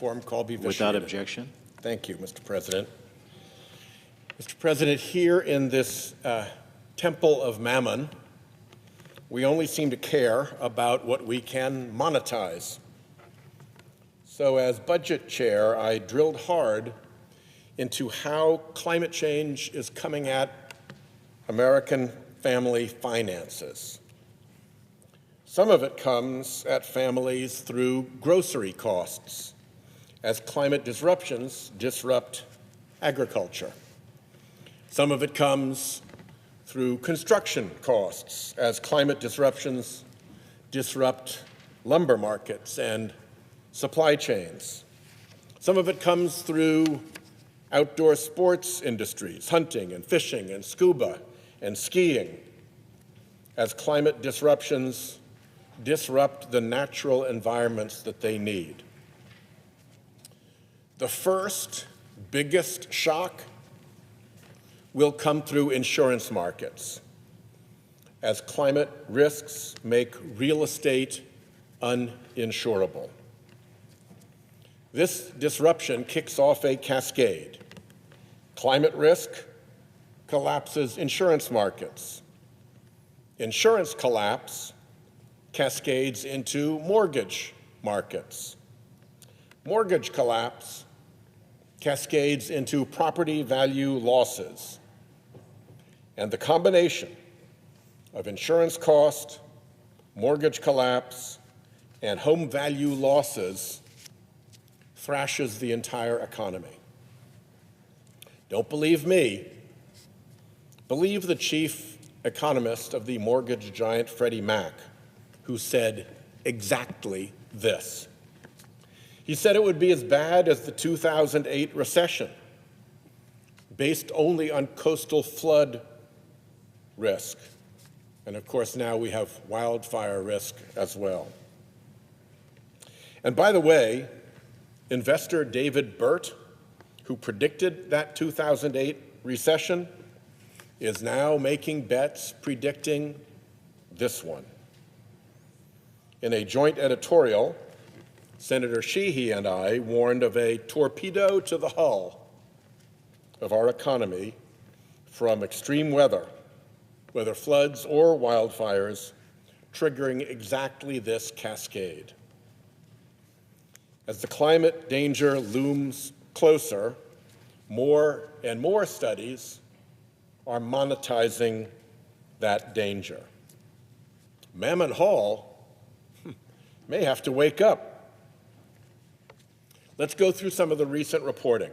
platform call be vitiated. Without objection. Thank you, Mr. President. Mr. President, here in this temple of Mammon, we only seem to care about what we can monetize. So as budget chair, I drilled hard into how climate change is coming at American family finances. Some of it comes at families through grocery costs, as climate disruptions disrupt agriculture. Some of it comes through construction costs, as climate disruptions disrupt lumber markets and supply chains. Some of it comes through outdoor sports industries, hunting and fishing and scuba and skiing, as climate disruptions disrupt the natural environments that they need. The first, biggest shock will come through insurance markets, as climate risks make real estate uninsurable. This disruption kicks off a cascade. Climate risk collapses insurance markets. Insurance collapse cascades into mortgage markets. Mortgage collapse cascades into property value losses. And the combination of insurance cost, mortgage collapse, and home value losses thrashes the entire economy. Don't believe me. Believe the chief economist of the mortgage giant Freddie Mac, who said exactly this. He said it would be as bad as the 2008 recession, based only on coastal flood risk. And of course, now we have wildfire risk as well. And by the way, investor David Burt, who predicted that 2008 recession, is now making bets predicting this one. In a joint editorial, Senator Sheehy and I warned of a torpedo to the hull of our economy from extreme weather, whether floods or wildfires, triggering exactly this cascade. As the climate danger looms closer, more and more studies are monetizing that danger. Mammon Hall may have to wake up. Let's go through some of the recent reporting.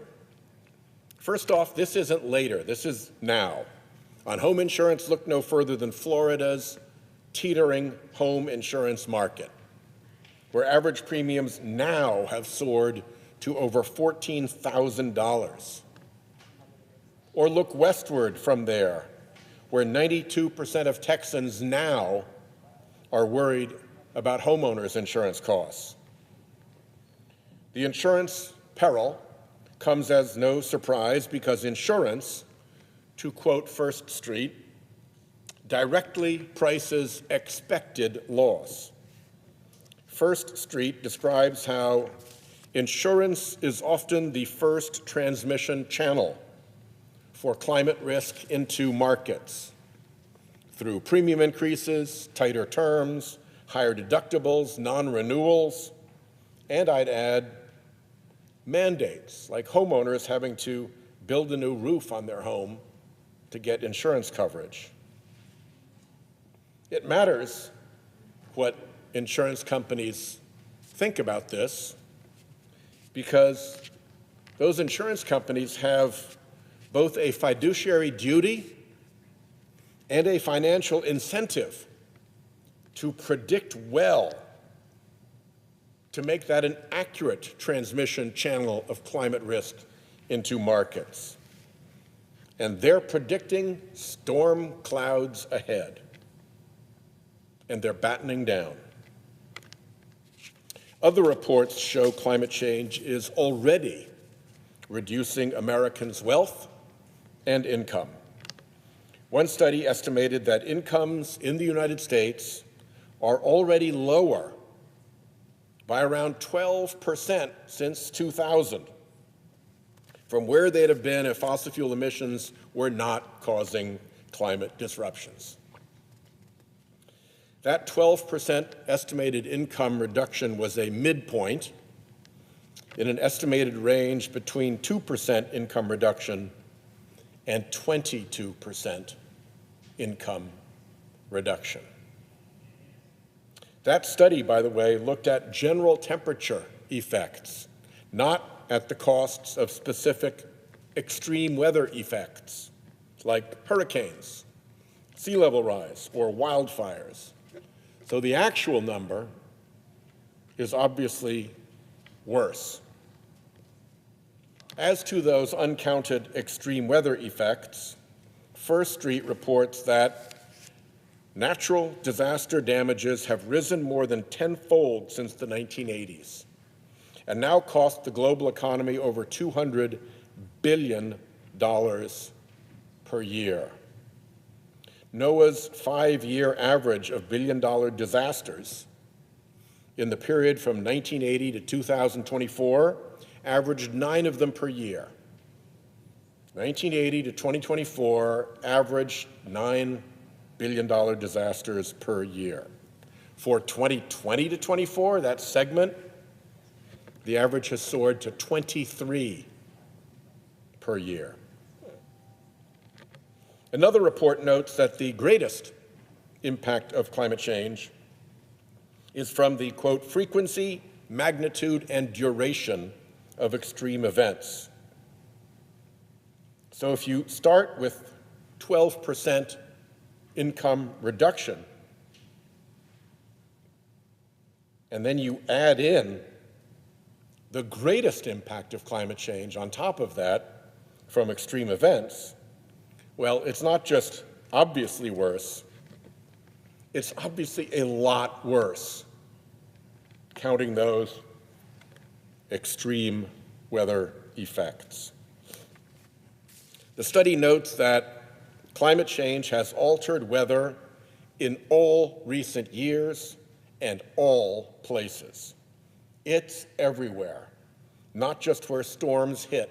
First off, this isn't later, this is now. On home insurance, look no further than Florida's teetering home insurance market, where average premiums now have soared to over $14,000. Or look westward from there, where 92% of Texans now are worried about homeowners' insurance costs. The insurance peril comes as no surprise because insurance, to quote First Street, directly prices expected loss. First Street describes how insurance is often the first transmission channel for climate risk into markets through premium increases, tighter terms, higher deductibles, non-renewals, and I'd add mandates like homeowners having to build a new roof on their home to get insurance coverage. It matters what insurance companies think about this because those insurance companies have both a fiduciary duty and a financial incentive to predict well, to make that an accurate transmission channel of climate risk into markets. And they're predicting storm clouds ahead, and they're battening down. Other reports show climate change is already reducing Americans' wealth and income. One study estimated that incomes in the United States are already lower by around 12% since 2000, from where they'd have been if fossil fuel emissions were not causing climate disruptions. That 12% estimated income reduction was a midpoint in an estimated range between 2% income reduction and 22% income reduction. That study, by the way, looked at general temperature effects, not at the costs of specific extreme weather effects like hurricanes, sea level rise, or wildfires. So the actual number is obviously worse. As to those uncounted extreme weather effects, First Street reports that natural disaster damages have risen more than tenfold since the 1980s and now cost the global economy over $200 billion per year. NOAA's 5-year average of billion-dollar disasters in the period from 1980 to 2024 averaged 9 of them per year. 1980 to 2024 averaged $9 billion disasters per year. For 2020 to 24, that segment, the average has soared to 23 per year. Another report notes that the greatest impact of climate change is from the, quote, frequency, magnitude, and duration of extreme events. So if you start with 12% income reduction, and then you add in the greatest impact of climate change on top of that from extreme events, well, it's not just obviously worse, it's obviously a lot worse, counting those extreme weather effects. The study notes that climate change has altered weather in all recent years and all places. It's everywhere, not just where storms hit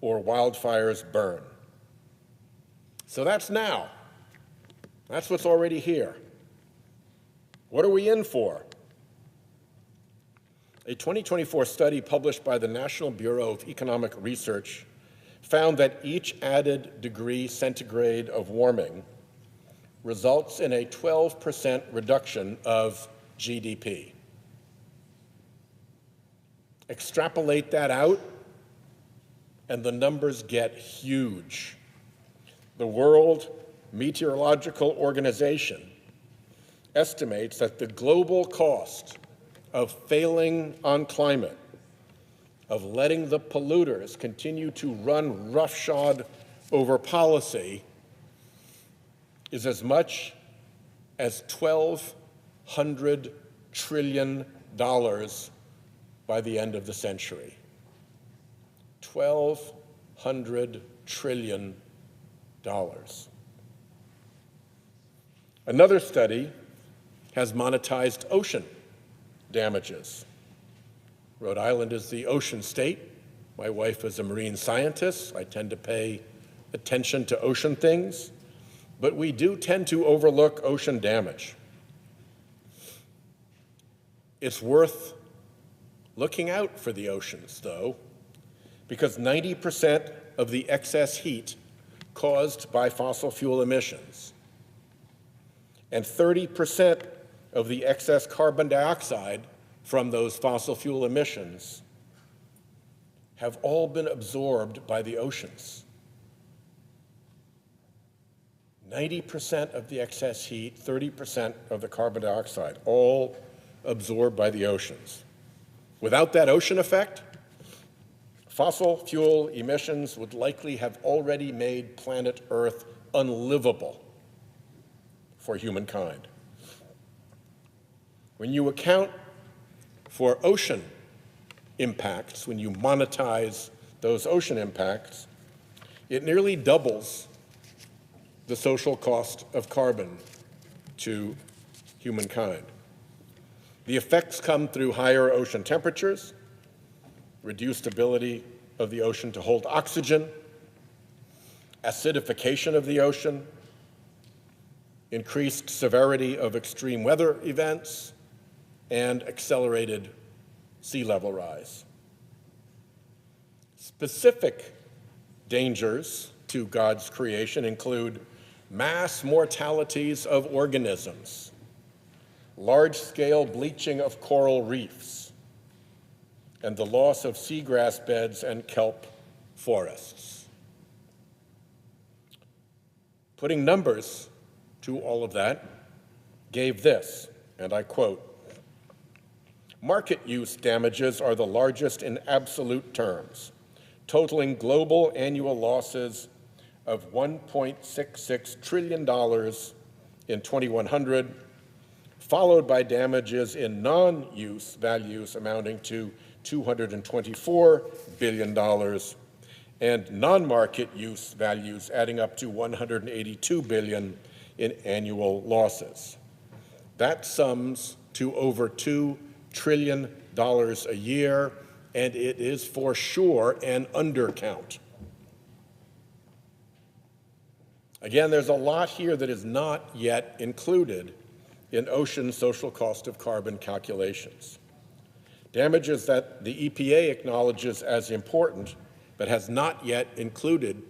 or wildfires burn. So that's now. That's what's already here. What are we in for? A 2024 study published by the National Bureau of Economic Research found that each added degree centigrade of warming results in a 12% reduction of GDP. Extrapolate that out, and the numbers get huge. The World Meteorological Organization estimates that the global cost of failing on climate, of letting the polluters continue to run roughshod over policy, is as much as $1,200 trillion by the end of the century. $1,200 trillion. Another study has monetized ocean damages. Rhode Island is the ocean state. My wife is a marine scientist. I tend to pay attention to ocean things, but we do tend to overlook ocean damage. It's worth looking out for the oceans, though, because 90% of the excess heat caused by fossil fuel emissions and 30% of the excess carbon dioxide from those fossil fuel emissions have all been absorbed by the oceans. 90% of the excess heat, 30% of the carbon dioxide, all absorbed by the oceans. Without that ocean effect, fossil fuel emissions would likely have already made planet Earth unlivable for humankind. When you account for ocean impacts, when you monetize those ocean impacts, it nearly doubles the social cost of carbon to humankind. The effects come through higher ocean temperatures, reduced ability of the ocean to hold oxygen, acidification of the ocean, increased severity of extreme weather events, and accelerated sea level rise. Specific dangers to God's creation include mass mortalities of organisms, large-scale bleaching of coral reefs, and the loss of seagrass beds and kelp forests. Putting numbers to all of that gave this, and I quote, "Market use damages are the largest in absolute terms, totaling global annual losses of $1.66 trillion in 2100, followed by damages in non-use values amounting to $224 billion, and non-market use values adding up to $182 billion in annual losses. That sums to over $2 trillion a year, and it is for sure an undercount." Again, there's a lot here that is not yet included in ocean social cost of carbon calculations. Damages that the EPA acknowledges as important but has not yet included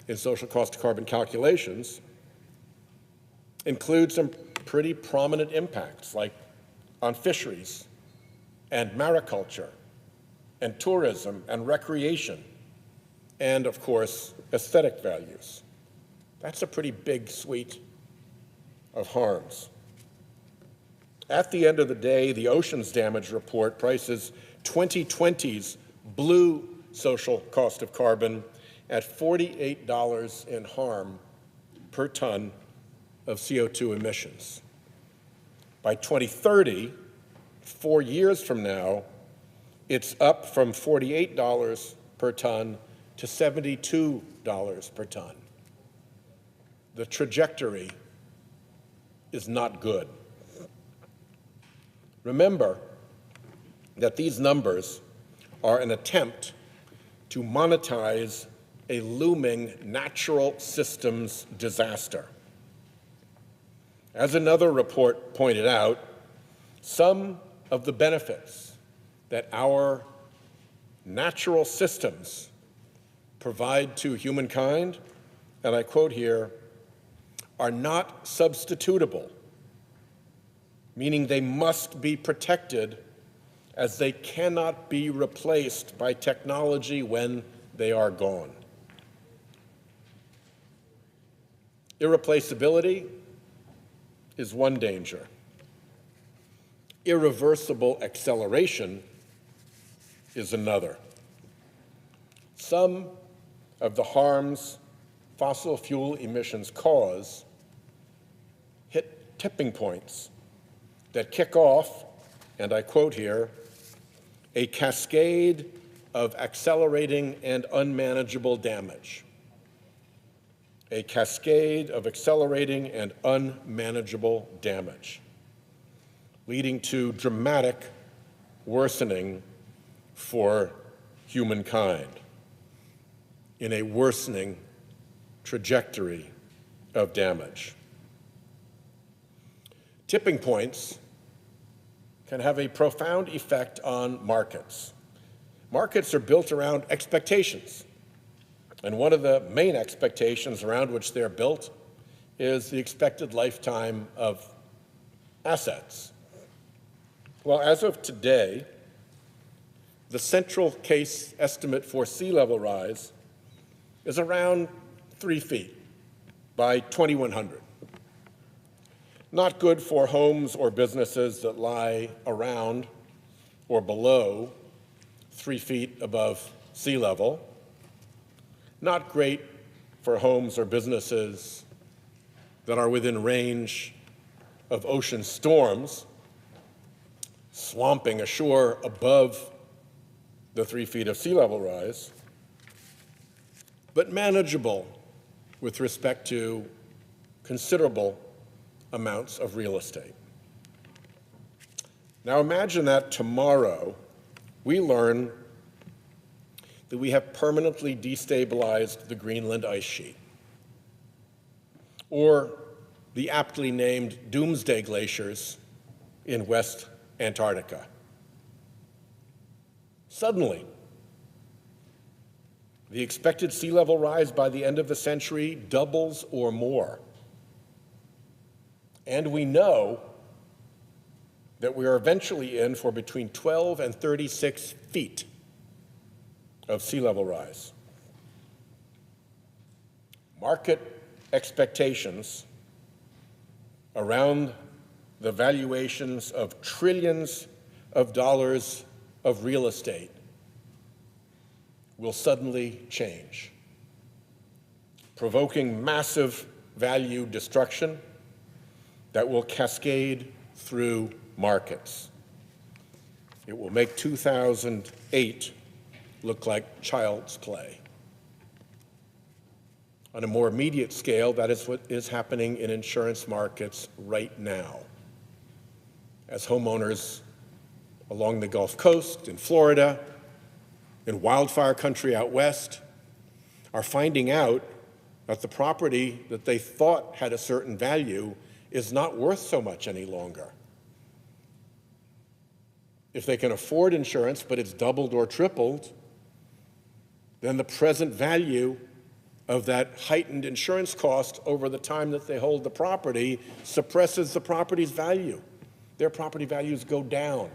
in social cost of carbon calculations include some pretty prominent impacts, like on fisheries and mariculture and tourism and recreation and, of course, aesthetic values. That's a pretty big suite of harms. At the end of the day, the Oceans Damage Report prices 2020's blue social cost of carbon at $48 in harm per ton of CO2 emissions. By 2030, 4 years from now, it's up from $48 per ton to $72 per ton. The trajectory is not good. Remember that these numbers are an attempt to monetize a looming natural systems disaster. As another report pointed out, some of the benefits that our natural systems provide to humankind, and I quote here, are not substitutable, meaning they must be protected as they cannot be replaced by technology when they are gone. Irreplaceability is one danger. Irreversible acceleration is another. Some of the harms fossil fuel emissions cause hit tipping points that kick off, and I quote here, a cascade of accelerating and unmanageable damage. A cascade of accelerating and unmanageable damage, leading to dramatic worsening for humankind in a worsening trajectory of damage. Tipping points can have a profound effect on markets. Markets are built around expectations, and one of the main expectations around which they're built is the expected lifetime of assets. Well, as of today, the central case estimate for sea level rise is around 3 feet by 2100. Not good for homes or businesses that lie around or below 3 feet above sea level. Not great for homes or businesses that are within range of ocean storms, swamping ashore above the 3 feet of sea level rise, but manageable with respect to considerable amounts of real estate. Now imagine that tomorrow we learn that we have permanently destabilized the Greenland ice sheet, or the aptly named Doomsday Glaciers in West Antarctica. Suddenly, the expected sea level rise by the end of the century doubles or more. And we know that we are eventually in for between 12 and 36 feet of sea level rise. Market expectations around the valuations of trillions of dollars of real estate will suddenly change, provoking massive value destruction that will cascade through markets. It will make 2008 look like child's play. On a more immediate scale, that is what is happening in insurance markets right now, as homeowners along the Gulf Coast, in Florida, in wildfire country out west, are finding out that the property that they thought had a certain value is not worth so much any longer. If they can afford insurance, but it's doubled or tripled, then the present value of that heightened insurance cost over the time that they hold the property suppresses the property's value. Their property values go down.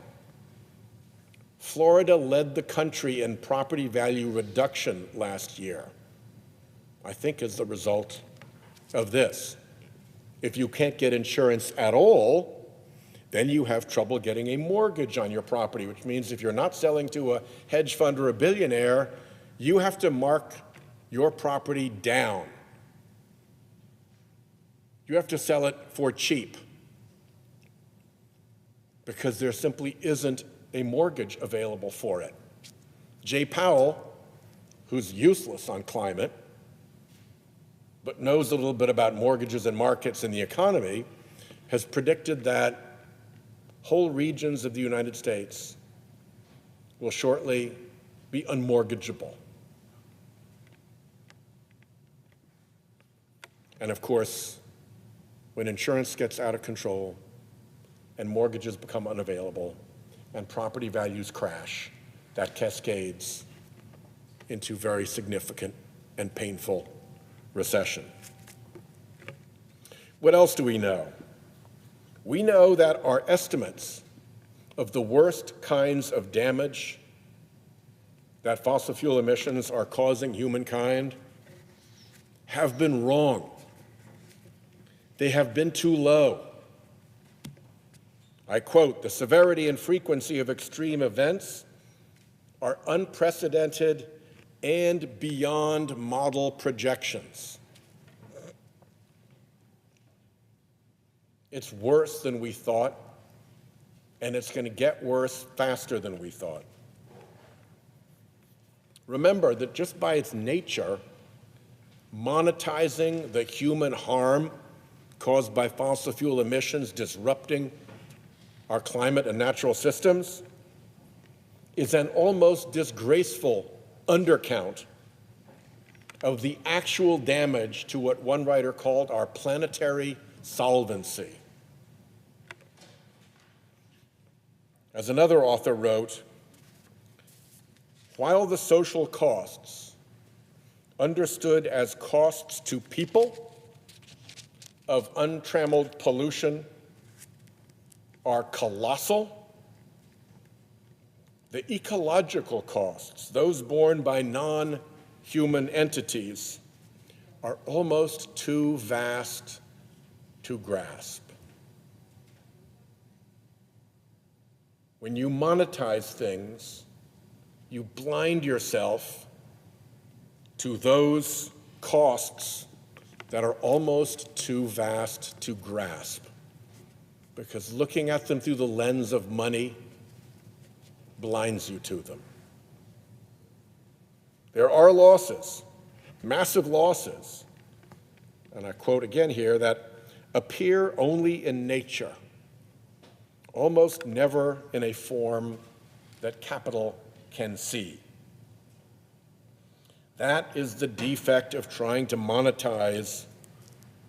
Florida led the country in property value reduction last year, I think as the result of this. If you can't get insurance at all, then you have trouble getting a mortgage on your property, which means if you're not selling to a hedge fund or a billionaire, you have to mark your property down. You have to sell it for cheap because there simply isn't a mortgage available for it. Jay Powell, who's useless on climate, but knows a little bit about mortgages and markets and the economy, has predicted that whole regions of the United States will shortly be unmortgageable. And of course, when insurance gets out of control and mortgages become unavailable and property values crash, that cascades into very significant and painful recession. What else do we know? We know that our estimates of the worst kinds of damage that fossil fuel emissions are causing humankind have been wrong. They have been too low. I quote, "The severity and frequency of extreme events are unprecedented and beyond model projections." It's worse than we thought, and it's going to get worse faster than we thought. Remember that just by its nature, monetizing the human harm caused by fossil fuel emissions disrupting our climate and natural systems is an almost disgraceful undercount of the actual damage to what one writer called our planetary solvency. As another author wrote, while the social costs, understood as costs to people of untrammeled pollution, are colossal, the ecological costs, those borne by non-human entities, are almost too vast to grasp. When you monetize things, you blind yourself to those costs that are almost too vast to grasp, because looking at them through the lens of money blinds you to them. There are losses, massive losses, and I quote again here, that appear only in nature, almost never in a form that capital can see. That is the defect of trying to monetize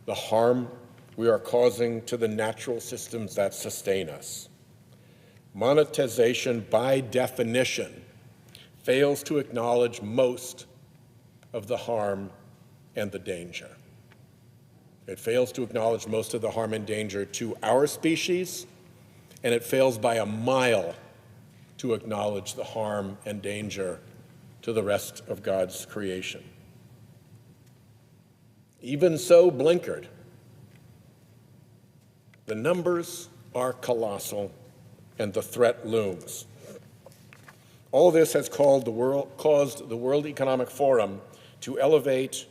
the harm we are causing to the natural systems that sustain us. Monetization, by definition, fails to acknowledge most of the harm and the danger. It fails to acknowledge most of the harm and danger to our species, and it fails by a mile to acknowledge the harm and danger to the rest of God's creation. Even so blinkered, the numbers are colossal and the threat looms. All this has caused the World Economic Forum to elevate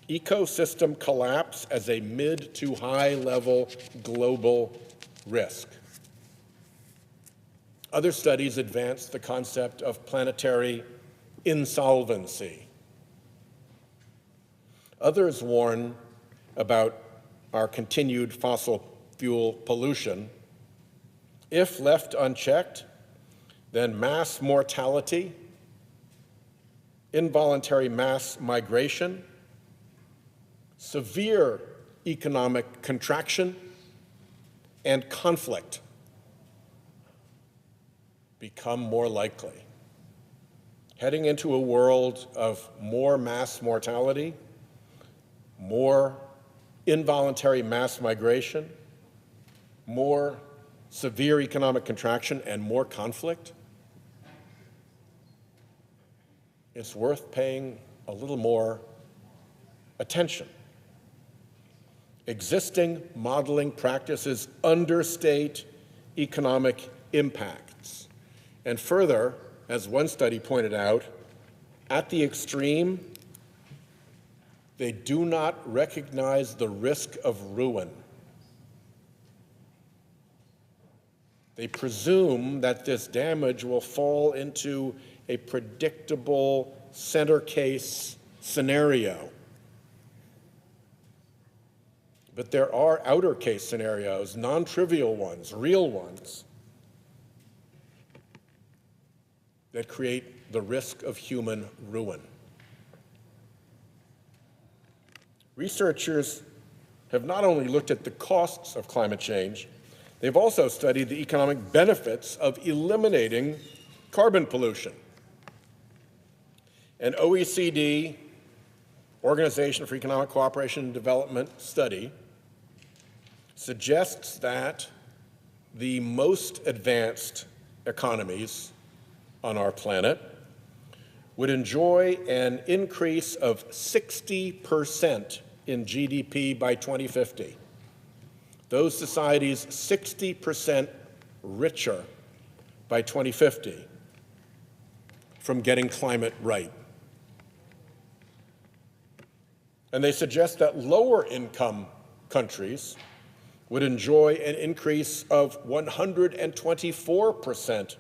ecosystem collapse as a mid to high level global risk. Other studies advance the concept of planetary insolvency. Others warn about our continued fossil fuel pollution. If left unchecked, then mass mortality, involuntary mass migration, severe economic contraction, and conflict become more likely. Heading into a world of more mass mortality, more involuntary mass migration, more severe economic contraction, and more conflict, it's worth paying a little more attention. Existing modeling practices understate economic impacts. And further, as one study pointed out, at the extreme, they do not recognize the risk of ruin. They presume that this damage will fall into a predictable center case scenario. But there are outer case scenarios, non-trivial ones, real ones, that create the risk of human ruin. Researchers have not only looked at the costs of climate change, they've also studied the economic benefits of eliminating carbon pollution. An OECD, Organization for Economic Cooperation and Development study, suggests that the most advanced economies on our planet would enjoy an increase of 60% in GDP by 2050. Those societies 60% richer by 2050 from getting climate right. And they suggest that lower income countries would enjoy an increase of 124%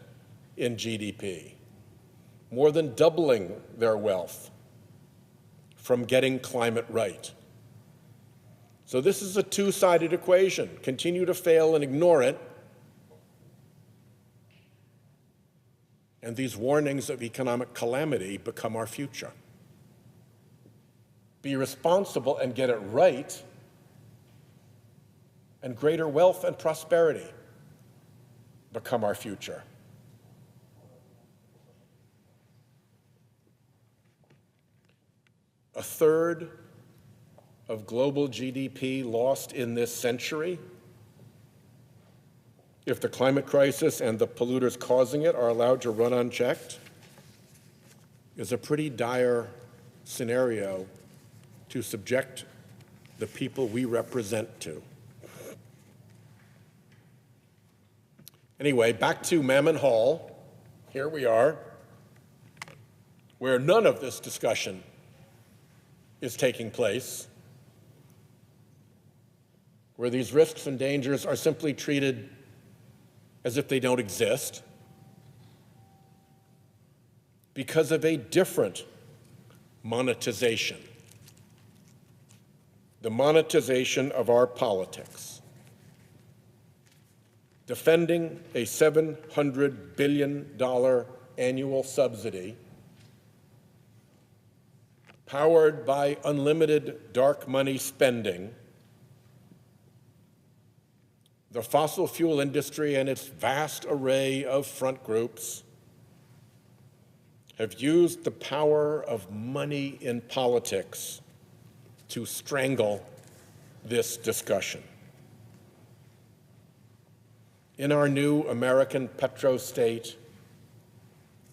in GDP, more than doubling their wealth from getting climate right. So this is a two-sided equation. Continue to fail and ignore it, and these warnings of economic calamity become our future. Be responsible and get it right, and greater wealth and prosperity become our future. A third of global GDP lost in this century, if the climate crisis and the polluters causing it are allowed to run unchecked, is a pretty dire scenario to subject the people we represent to. Anyway, back to Mammon Hall. Here we are, where none of this discussion is taking place, where these risks and dangers are simply treated as if they don't exist because of a different monetization, the monetization of our politics. defending a $700 billion annual subsidy powered by unlimited dark money spending, the fossil fuel industry and its vast array of front groups have used the power of money in politics to strangle this discussion. In our new American petrostate,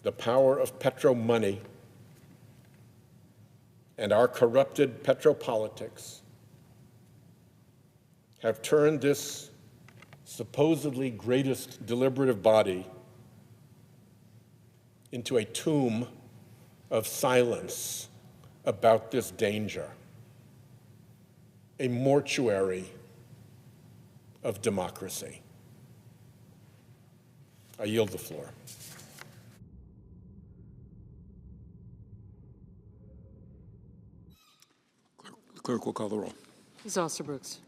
the power of petro-money and our corrupted petropolitics have turned this supposedly greatest deliberative body into a tomb of silence about this danger, a mortuary of democracy. I yield the floor. The clerk will call the roll. Ms. Osterbrooks.